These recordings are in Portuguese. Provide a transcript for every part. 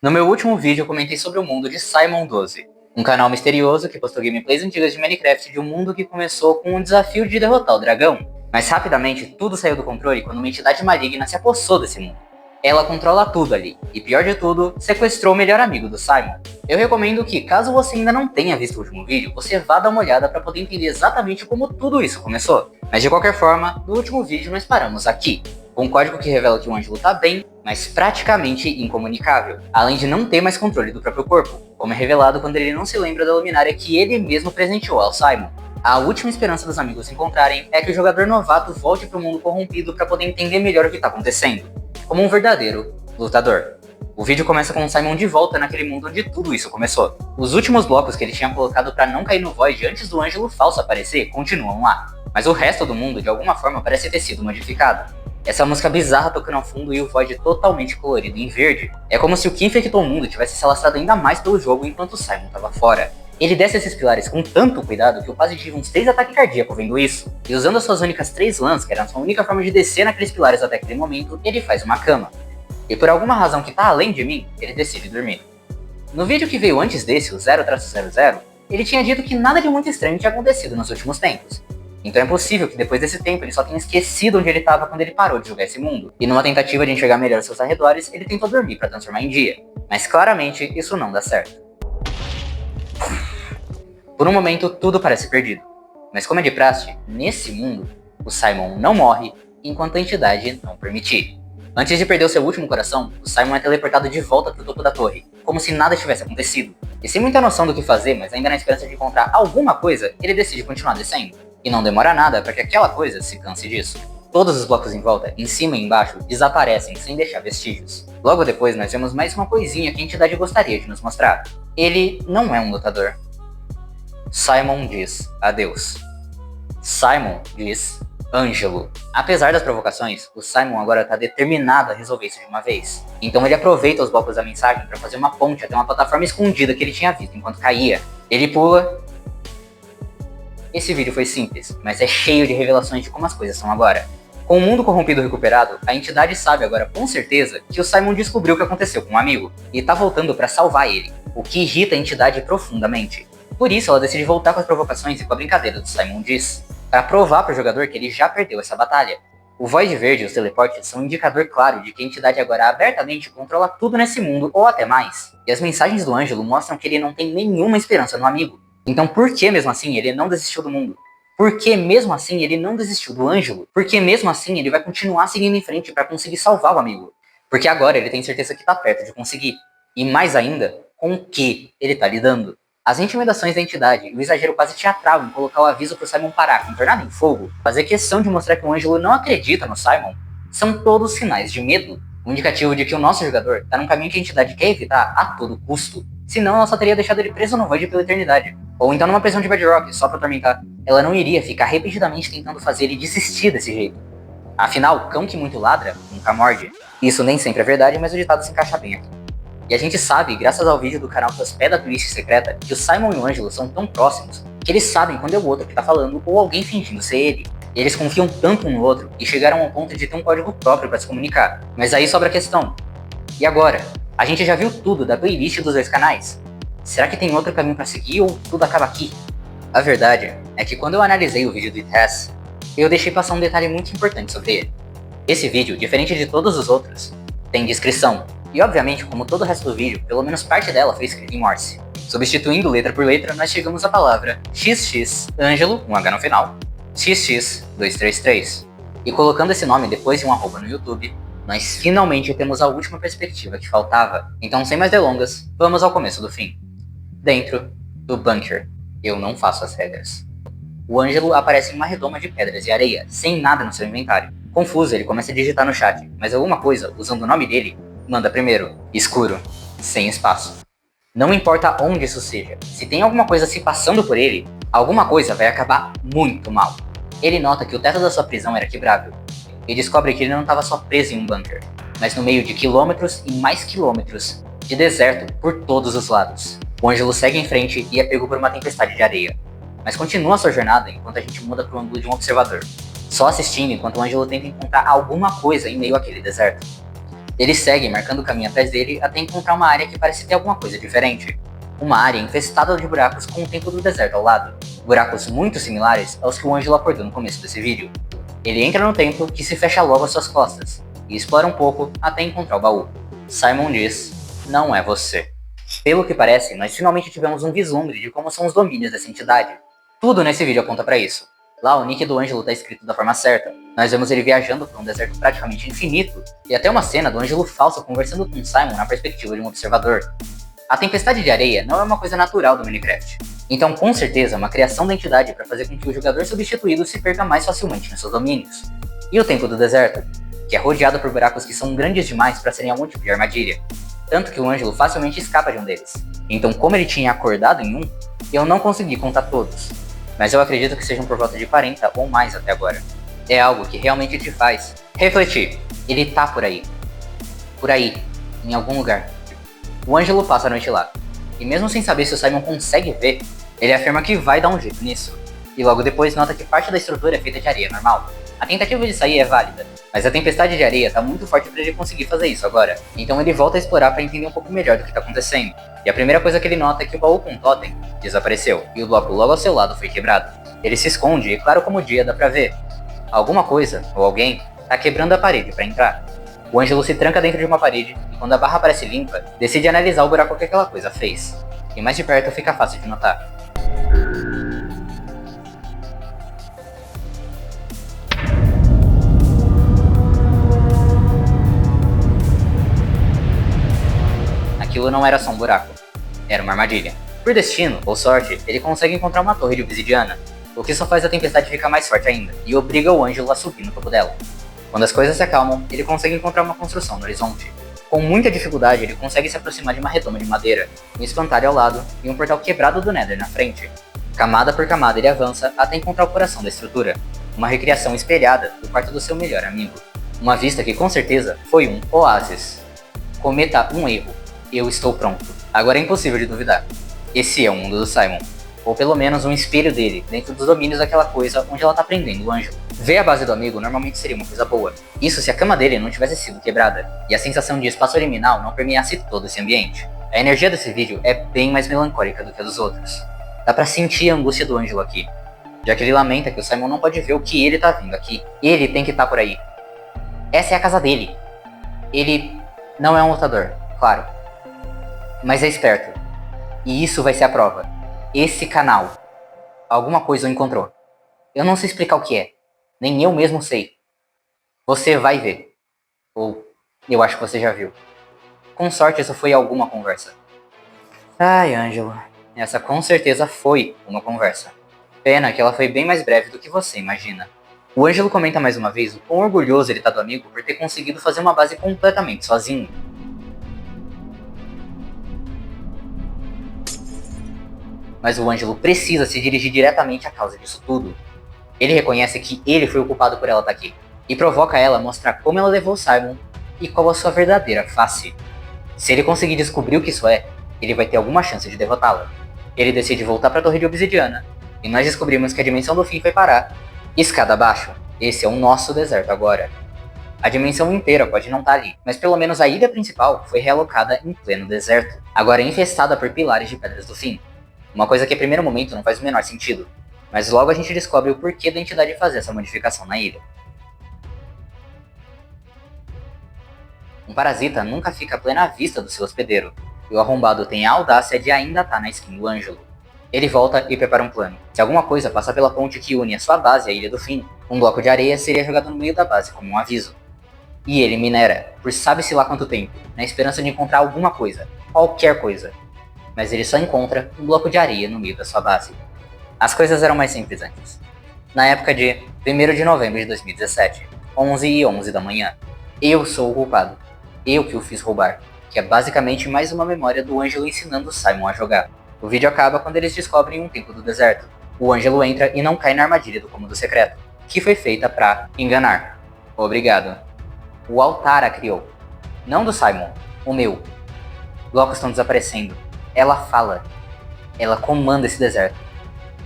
No meu último vídeo eu comentei sobre o mundo de Simon 12, um canal misterioso que postou gameplays antigas de Minecraft de um mundo que começou com um desafio de derrotar o dragão. Mas rapidamente tudo saiu do controle quando uma entidade maligna se apossou desse mundo. Ela controla tudo ali, e pior de tudo, sequestrou o melhor amigo do Simon. Eu recomendo que, caso você ainda não tenha visto o último vídeo, você vá dar uma olhada para poder entender exatamente como tudo isso começou. Mas de qualquer forma, no último vídeo nós paramos aqui, com um código que revela que o Ângelo tá bem, mas praticamente incomunicável, além de não ter mais controle do próprio corpo, como é revelado quando ele não se lembra da luminária que ele mesmo presenteou ao Simon. A última esperança dos amigos se encontrarem é que o jogador novato volte para o mundo corrompido para poder entender melhor o que está acontecendo, como um verdadeiro lutador. O vídeo começa com o Simon de volta naquele mundo onde tudo isso começou. Os últimos blocos que ele tinha colocado para não cair no Void antes do Ângelo falso aparecer continuam lá, mas o resto do mundo de alguma forma parece ter sido modificado. Essa música bizarra tocando ao fundo e o Void totalmente colorido em verde. É como se o que infectou o mundo tivesse se alastrado ainda mais pelo jogo enquanto o Simon estava fora. Ele desce esses pilares com tanto cuidado que eu quase tive uns 3 ataques cardíacos vendo isso. E usando as suas únicas 3 lãs, que era a sua única forma de descer naqueles pilares até aquele momento, ele faz uma cama. E por alguma razão que tá além de mim, ele decide dormir. No vídeo que veio antes desse, o 0-00, ele tinha dito que nada de muito estranho tinha acontecido nos últimos tempos. Então é possível que depois desse tempo ele só tenha esquecido onde ele estava quando ele parou de jogar esse mundo. E numa tentativa de enxergar melhor seus arredores, ele tentou dormir para transformar em dia. Mas claramente isso não dá certo. Por um momento tudo parece perdido. Mas como é de praxe, nesse mundo, o Simon não morre enquanto a entidade não permitir. Antes de perder o seu último coração, o Simon é teleportado de volta para o topo da torre, como se nada tivesse acontecido. E sem muita noção do que fazer, mas ainda na esperança de encontrar alguma coisa, ele decide continuar descendo. E não demora nada para que aquela coisa se canse disso. Todos os blocos em volta, em cima e embaixo, desaparecem sem deixar vestígios. Logo depois nós vemos mais uma coisinha que a entidade gostaria de nos mostrar. Ele não é um lutador. Simon diz adeus. Simon diz Ângelo. Apesar das provocações, o Simon agora está determinado a resolver isso de uma vez. Então ele aproveita os blocos da mensagem para fazer uma ponte até uma plataforma escondida que ele tinha visto enquanto caía. Ele pula. Esse vídeo foi simples, mas é cheio de revelações de como as coisas são agora. Com o mundo corrompido recuperado, a entidade sabe agora com certeza que o Simon descobriu o que aconteceu com um amigo e tá voltando para salvar ele, o que irrita a entidade profundamente. Por isso ela decide voltar com as provocações e com a brincadeira do Simon diz, para provar para o jogador que ele já perdeu essa batalha. O Void Verde e os teleportes são um indicador claro de que a entidade agora abertamente controla tudo nesse mundo ou até mais. E as mensagens do Ângelo mostram que ele não tem nenhuma esperança no amigo. Então por que mesmo assim ele não desistiu do mundo? Por que mesmo assim ele não desistiu do Ângelo? Por que mesmo assim ele vai continuar seguindo em frente para conseguir salvar o amigo? Porque agora ele tem certeza que tá perto de conseguir. E mais ainda, com o que ele tá lidando. As intimidações da entidade e o exagero quase teatral em colocar o aviso pro Simon parar com tornado em fogo, fazer questão de mostrar que o Ângelo não acredita no Simon, são todos sinais de medo. Um indicativo de que o nosso jogador tá num caminho que a entidade quer evitar a todo custo. Senão ela só teria deixado ele preso no Void pela eternidade. Ou então numa prisão de Bedrock, só pra atormentar. Ela não iria ficar repetidamente tentando fazer ele desistir desse jeito. Afinal, cão que muito ladra, nunca morde. Isso nem sempre é verdade, mas o ditado se encaixa bem aqui. E a gente sabe, graças ao vídeo do canal Prospé da Twist Secreta, que o Simon e o Ângelo são tão próximos que eles sabem quando é o outro que tá falando ou alguém fingindo ser ele. E eles confiam tanto um no outro e chegaram ao ponto de ter um código próprio para se comunicar. Mas aí sobra a questão. E agora? A gente já viu tudo da playlist dos 2 canais? Será que tem outro caminho para seguir ou tudo acaba aqui? A verdade é que quando eu analisei o vídeo do It Has, eu deixei passar um detalhe muito importante sobre ele. Esse vídeo, diferente de todos os outros, tem descrição. E obviamente, como todo o resto do vídeo, pelo menos parte dela foi escrita em Morse. Substituindo letra por letra, nós chegamos à palavra XX Ângelo, um H no final, XX233. E colocando esse nome depois de um arroba no YouTube, nós finalmente temos a última perspectiva que faltava. Então, sem mais delongas, vamos ao começo do fim. Dentro do bunker, eu não faço as regras. O Ângelo aparece em uma redoma de pedras e areia, sem nada no seu inventário. Confuso, ele começa a digitar no chat, mas alguma coisa, usando o nome dele, manda primeiro, escuro, sem espaço. Não importa onde isso seja, se tem alguma coisa se passando por ele, alguma coisa vai acabar muito mal. Ele nota que o teto da sua prisão era quebrável, e descobre que ele não estava só preso em um bunker, mas no meio de quilômetros e mais quilômetros de deserto por todos os lados. O Ângelo segue em frente e é pego por uma tempestade de areia, mas continua sua jornada enquanto a gente muda para o ângulo de um observador, só assistindo enquanto o Ângelo tenta encontrar alguma coisa em meio àquele deserto. Ele segue marcando o caminho atrás dele até encontrar uma área que parece ter alguma coisa diferente. Uma área infestada de buracos com o templo do deserto ao lado. Buracos muito similares aos que o Ângelo acordou no começo desse vídeo. Ele entra no templo, que se fecha logo às suas costas, e explora um pouco até encontrar o baú. Simon diz, não é você. Pelo que parece, nós finalmente tivemos um vislumbre de como são os domínios dessa entidade. Tudo nesse vídeo aponta para isso. Lá o nick do Ângelo tá escrito da forma certa. Nós vemos ele viajando por um deserto praticamente infinito, e até uma cena do Ângelo falso conversando com Simon na perspectiva de um observador. A tempestade de areia não é uma coisa natural do Minecraft. Então com certeza é uma criação da entidade para fazer com que o jogador substituído se perca mais facilmente nos seus domínios. E o Templo do Deserto, que é rodeado por buracos que são grandes demais para serem algum tipo de armadilha. Tanto que o Ângelo facilmente escapa de um deles. Então como ele tinha acordado em um, eu não consegui contar todos. Mas eu acredito que sejam por volta de 40 ou mais até agora. É algo que realmente te faz refletir. Ele tá por aí. Por aí, em algum lugar. O Ângelo passa a noite lá. E mesmo sem saber se o Simon consegue ver, ele afirma que vai dar um jeito nisso. E logo depois nota que parte da estrutura é feita de areia normal. A tentativa de sair é válida, mas a tempestade de areia tá muito forte para ele conseguir fazer isso agora. Então ele volta a explorar para entender um pouco melhor do que tá acontecendo. E a primeira coisa que ele nota é que o baú com o totem desapareceu, e o bloco logo ao seu lado foi quebrado. Ele se esconde e claro como o dia dá pra ver. Alguma coisa, ou alguém, tá quebrando a parede para entrar. O Ângelo se tranca dentro de uma parede, e quando a barra parece limpa, decide analisar o buraco que aquela coisa fez. E mais de perto fica fácil de notar. Aquilo não era só um buraco, era uma armadilha. Por destino, ou sorte, ele consegue encontrar uma torre de obsidiana, o que só faz a tempestade ficar mais forte ainda, e obriga o Ângelo a subir no topo dela. Quando as coisas se acalmam, ele consegue encontrar uma construção no horizonte. Com muita dificuldade, ele consegue se aproximar de uma redoma de madeira, um espantalho ao lado e um portal quebrado do Nether na frente. Camada por camada ele avança até encontrar o coração da estrutura, uma recriação espelhada do quarto do seu melhor amigo. Uma vista que com certeza foi um oásis. Cometa um erro. Eu estou pronto. Agora é impossível de duvidar. Esse é o mundo do Simon. Ou pelo menos um espelho dele, dentro dos domínios daquela coisa onde ela tá prendendo o Ângelo. Ver a base do amigo normalmente seria uma coisa boa. Isso se a cama dele não tivesse sido quebrada, e a sensação de espaço liminal não permeasse todo esse ambiente. A energia desse vídeo é bem mais melancólica do que a dos outros. Dá pra sentir a angústia do Ângelo aqui, já que ele lamenta que o Simon não pode ver o que ele tá vindo aqui. Ele tem que estar por aí. Essa é a casa dele. Ele não é um lutador, claro, mas é esperto. E isso vai ser a prova. Esse canal, alguma coisa o encontrou. Eu não sei explicar o que é. Nem eu mesmo sei. Você vai ver. Ou eu acho que você já viu. Com sorte isso foi alguma conversa. Ai, Ângelo. Essa com certeza foi uma conversa. Pena que ela foi bem mais breve do que você imagina. O Ângelo comenta mais uma vez o quão orgulhoso ele tá do amigo por ter conseguido fazer uma base completamente sozinho. Mas o Ângelo precisa se dirigir diretamente à causa disso tudo. Ele reconhece que ele foi o culpado por ela estar aqui, e provoca ela a mostrar como ela levou Simon e qual a sua verdadeira face. Se ele conseguir descobrir o que isso é, ele vai ter alguma chance de derrotá-la. Ele decide voltar para a Torre de Obsidiana, e nós descobrimos que a dimensão do fim foi parar escada abaixo. Esse é o nosso deserto agora. A dimensão inteira pode não estar ali, mas pelo menos a ilha principal foi realocada em pleno deserto, agora infestada por pilares de pedras do fim. Uma coisa que a primeiro momento não faz o menor sentido, mas logo a gente descobre o porquê da entidade fazer essa modificação na ilha. Um parasita nunca fica à plena vista do seu hospedeiro, e o arrombado tem a audácia de ainda estar na skin do Ângelo. Ele volta e prepara um plano. Se alguma coisa passar pela ponte que une a sua base à Ilha do Fim, um bloco de areia seria jogado no meio da base como um aviso. E ele minera, por sabe-se lá quanto tempo, na esperança de encontrar alguma coisa, qualquer coisa. Mas ele só encontra um bloco de areia no meio da sua base. As coisas eram mais simples antes. Na época de 1º de novembro de 2017, 11h11 da manhã, eu sou o culpado. Eu que o fiz roubar, que é basicamente mais uma memória do Ângelo ensinando Simon a jogar. O vídeo acaba quando eles descobrem um templo do deserto. O Ângelo entra e não cai na armadilha do cômodo secreto, que foi feita pra enganar. Obrigado. O altar a criou. Não do Simon, o meu. Blocos estão desaparecendo. Ela fala. Ela comanda esse deserto.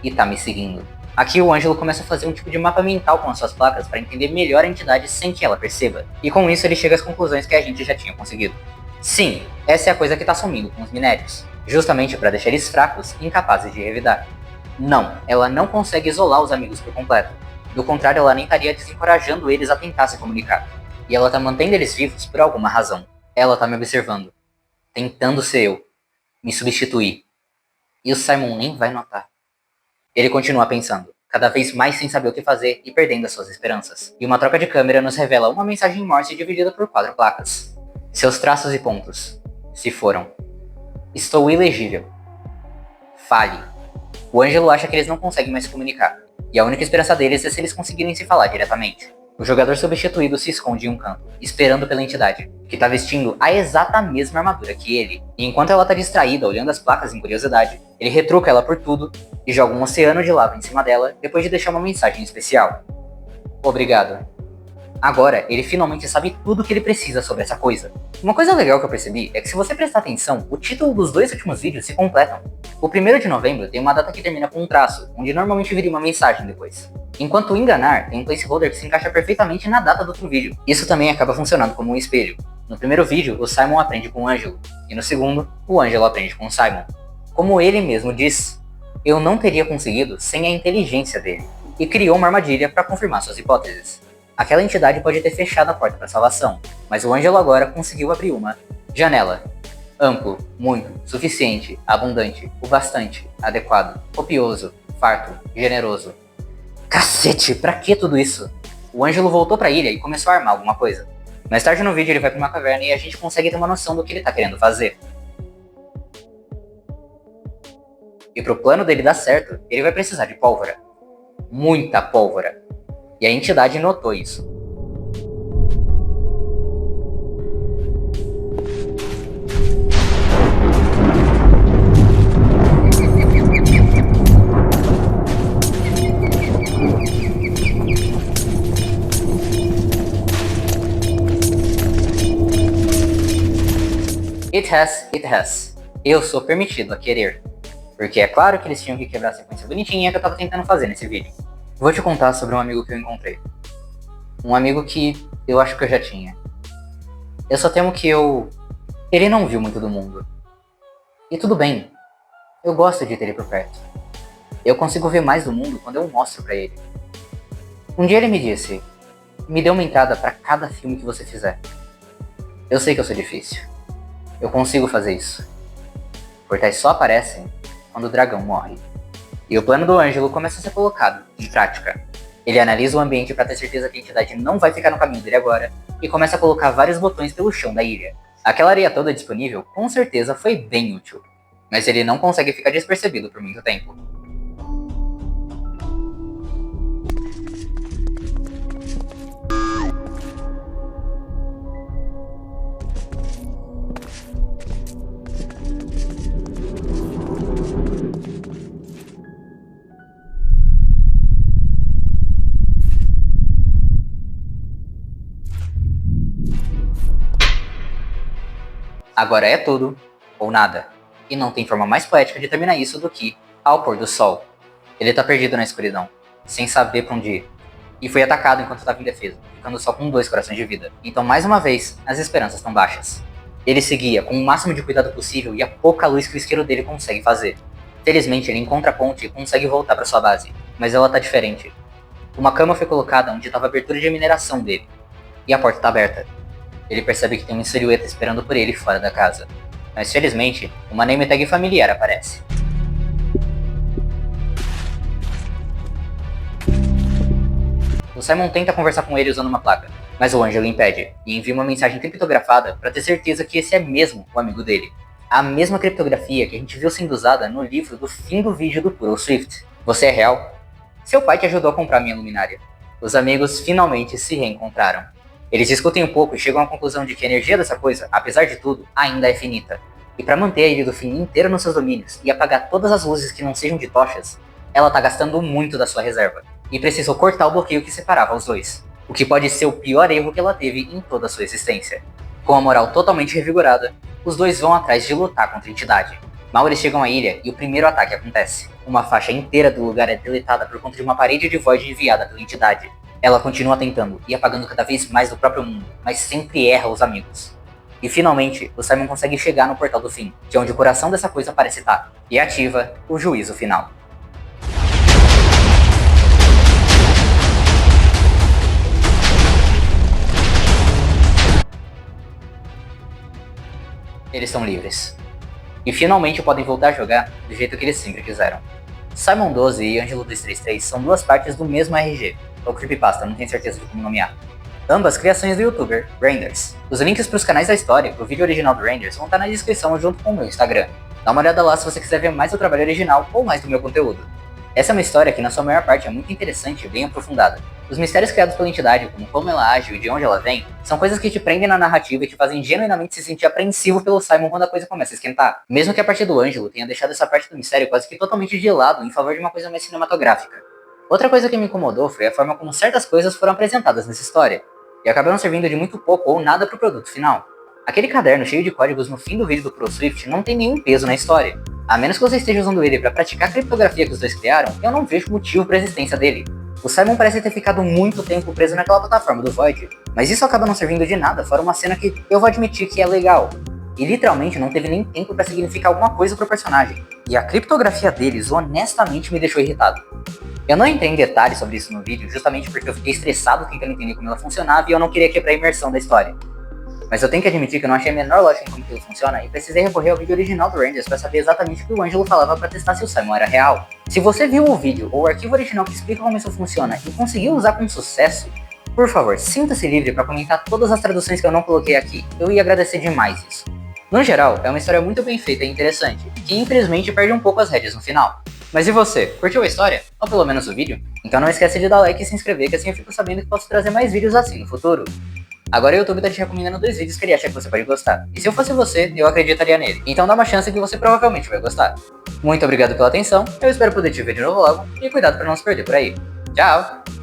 E tá me seguindo. Aqui o Ângelo começa a fazer um tipo de mapa mental com as suas placas para entender melhor a entidade sem que ela perceba, e com isso ele chega às conclusões que a gente já tinha conseguido. Sim, essa é a coisa que está sumindo com os minérios, justamente para deixar eles fracos e incapazes de revidar. Não, ela não consegue isolar os amigos por completo. Do contrário, ela nem estaria desencorajando eles a tentar se comunicar. E ela tá mantendo eles vivos por alguma razão. Ela tá me observando, tentando ser eu, me substituir. E o Simon nem vai notar. Ele continua pensando, cada vez mais sem saber o que fazer e perdendo as suas esperanças. E uma troca de câmera nos revela uma mensagem em Morse dividida por 4 placas. Seus traços e pontos se foram. Estou ilegível. Fale. O Ângelo acha que eles não conseguem mais se comunicar, e a única esperança deles é se eles conseguirem se falar diretamente. O jogador substituído se esconde em um canto, esperando pela entidade, que está vestindo a exata mesma armadura que ele. E enquanto ela está distraída olhando as placas em curiosidade, ele retruca ela por tudo e joga um oceano de lava em cima dela depois de deixar uma mensagem especial. Obrigado. Agora, ele finalmente sabe tudo o que ele precisa sobre essa coisa. Uma coisa legal que eu percebi é que se você prestar atenção, o título dos 2 últimos vídeos se completam. O 1º de novembro tem uma data que termina com um traço, onde normalmente viria uma mensagem depois. Enquanto o enganar tem um placeholder que se encaixa perfeitamente na data do outro vídeo. Isso também acaba funcionando como um espelho. No primeiro vídeo, o Simon aprende com o Ângelo, e no segundo, o Ângelo aprende com o Simon. Como ele mesmo diz, eu não teria conseguido sem a inteligência dele, e criou uma armadilha para confirmar suas hipóteses. Aquela entidade pode ter fechado a porta para a salvação, mas o Ângelo agora conseguiu abrir uma janela. Amplo, muito, suficiente, abundante, o bastante, adequado, copioso, farto, generoso. Cacete, pra que tudo isso? O Ângelo voltou pra ilha e começou a armar alguma coisa. Mais tarde no vídeo ele vai pra uma caverna e a gente consegue ter uma noção do que ele tá querendo fazer. E pro plano dele dar certo, ele vai precisar de pólvora. Muita pólvora. E a entidade notou isso. It has. Eu sou permitido a querer. Porque é claro que eles tinham que quebrar a sequência bonitinha que eu tava tentando fazer nesse vídeo. Vou te contar sobre um amigo que eu encontrei. Um amigo que eu acho que eu já tinha. Eu só temo que ele não viu muito do mundo. E tudo bem. Eu gosto de ter ele por perto. Eu consigo ver mais do mundo quando eu mostro pra ele. Um dia ele me disse, me dê uma entrada pra cada filme que você fizer. Eu sei que eu sou difícil. Eu consigo fazer isso. Portais só aparecem quando o dragão morre. E o plano do Ângelo começa a ser colocado em prática. Ele analisa o ambiente para ter certeza que a entidade não vai ficar no caminho dele agora e começa a colocar vários botões pelo chão da ilha. Aquela areia toda disponível com certeza foi bem útil, mas ele não consegue ficar despercebido por muito tempo. Agora é tudo ou nada. E não tem forma mais poética de terminar isso do que ao pôr do sol. Ele tá perdido na escuridão, sem saber pra onde ir. E foi atacado enquanto estava em defesa, ficando só com 2 corações de vida. Então mais uma vez, as esperanças estão baixas. Ele seguia com o máximo de cuidado possível e a pouca luz que o isqueiro dele consegue fazer. Felizmente ele encontra a ponte e consegue voltar para sua base, mas ela tá diferente. Uma cama foi colocada onde estava a abertura de mineração dele, e a porta tá aberta. Ele percebe que tem uma silhueta esperando por ele fora da casa. Mas felizmente, uma name tag familiar aparece. O Simon tenta conversar com ele usando uma placa, mas o Ângelo impede e envia uma mensagem criptografada para ter certeza que esse é mesmo o amigo dele. A mesma criptografia que a gente viu sendo usada no livro do fim do vídeo do Puro Swift. Você é real? Seu pai te ajudou a comprar minha luminária. Os amigos finalmente se reencontraram. Eles discutem um pouco e chegam à conclusão de que a energia dessa coisa, apesar de tudo, ainda é finita. E para manter a Ilha do Fim inteira nos seus domínios e apagar todas as luzes que não sejam de tochas, ela tá gastando muito da sua reserva. E precisou cortar o bloqueio que separava os dois. O que pode ser o pior erro que ela teve em toda a sua existência. Com a moral totalmente revigorada, os dois vão atrás de lutar contra a entidade. Mal eles chegam à ilha e o primeiro ataque acontece. Uma faixa inteira do lugar é deletada por conta de uma parede de void enviada pela entidade. Ela continua tentando e apagando cada vez mais do próprio mundo, mas sempre erra os amigos. E finalmente, o Simon consegue chegar no Portal do Fim, que é onde o coração dessa coisa parece estar, e ativa o juízo final. Eles são livres. E finalmente podem voltar a jogar do jeito que eles sempre quiseram. Simon 12 e Ângelo 233 são duas partes do mesmo RG, ou Creepypasta, não tenho certeza de como nomear. Ambas criações do youtuber Renders. Os links para os canais da história e o vídeo original do Renders vão estar na descrição junto com o meu Instagram. Dá uma olhada lá se você quiser ver mais do trabalho original ou mais do meu conteúdo. Essa é uma história que na sua maior parte é muito interessante e bem aprofundada. Os mistérios criados pela entidade, como ela age e de onde ela vem, são coisas que te prendem na narrativa e te fazem genuinamente se sentir apreensivo pelo Simon quando a coisa começa a esquentar. Mesmo que a parte do Ângelo tenha deixado essa parte do mistério quase que totalmente de lado em favor de uma coisa mais cinematográfica. Outra coisa que me incomodou foi a forma como certas coisas foram apresentadas nessa história, e acabaram servindo de muito pouco ou nada pro produto final. Aquele caderno cheio de códigos no fim do vídeo do ProSwift não tem nenhum peso na história. A menos que você esteja usando ele para praticar a criptografia que os dois criaram, eu não vejo motivo para a existência dele. O Simon parece ter ficado muito tempo preso naquela plataforma do Void, mas isso acaba não servindo de nada, fora uma cena que eu vou admitir que é legal. E literalmente não teve nem tempo para significar alguma coisa pro personagem. E a criptografia deles honestamente me deixou irritado. Eu não entrei em detalhes sobre isso no vídeo, justamente porque eu fiquei estressado tentando entender como ela funcionava e eu não queria quebrar a imersão da história. Mas eu tenho que admitir que eu não achei a menor lógica em como aquilo funciona e precisei recorrer ao vídeo original do Renders para saber exatamente o que o Ângelo falava para testar se o Simon era real. Se você viu o vídeo ou o arquivo original que explica como isso funciona e conseguiu usar com sucesso, por favor, sinta-se livre para comentar todas as traduções que eu não coloquei aqui. Eu ia agradecer demais isso. No geral, é uma história muito bem feita e interessante, que infelizmente perde um pouco as rédeas no final. Mas e você? Curtiu a história? Ou pelo menos o vídeo? Então não esquece de dar like e se inscrever, que assim eu fico sabendo que posso trazer mais vídeos assim no futuro. Agora o YouTube tá te recomendando 2 vídeos que ele acha que você pode gostar. E se eu fosse você, eu acreditaria nele. Então dá uma chance que você provavelmente vai gostar. Muito obrigado pela atenção, eu espero poder te ver de novo logo, e cuidado para não se perder por aí. Tchau!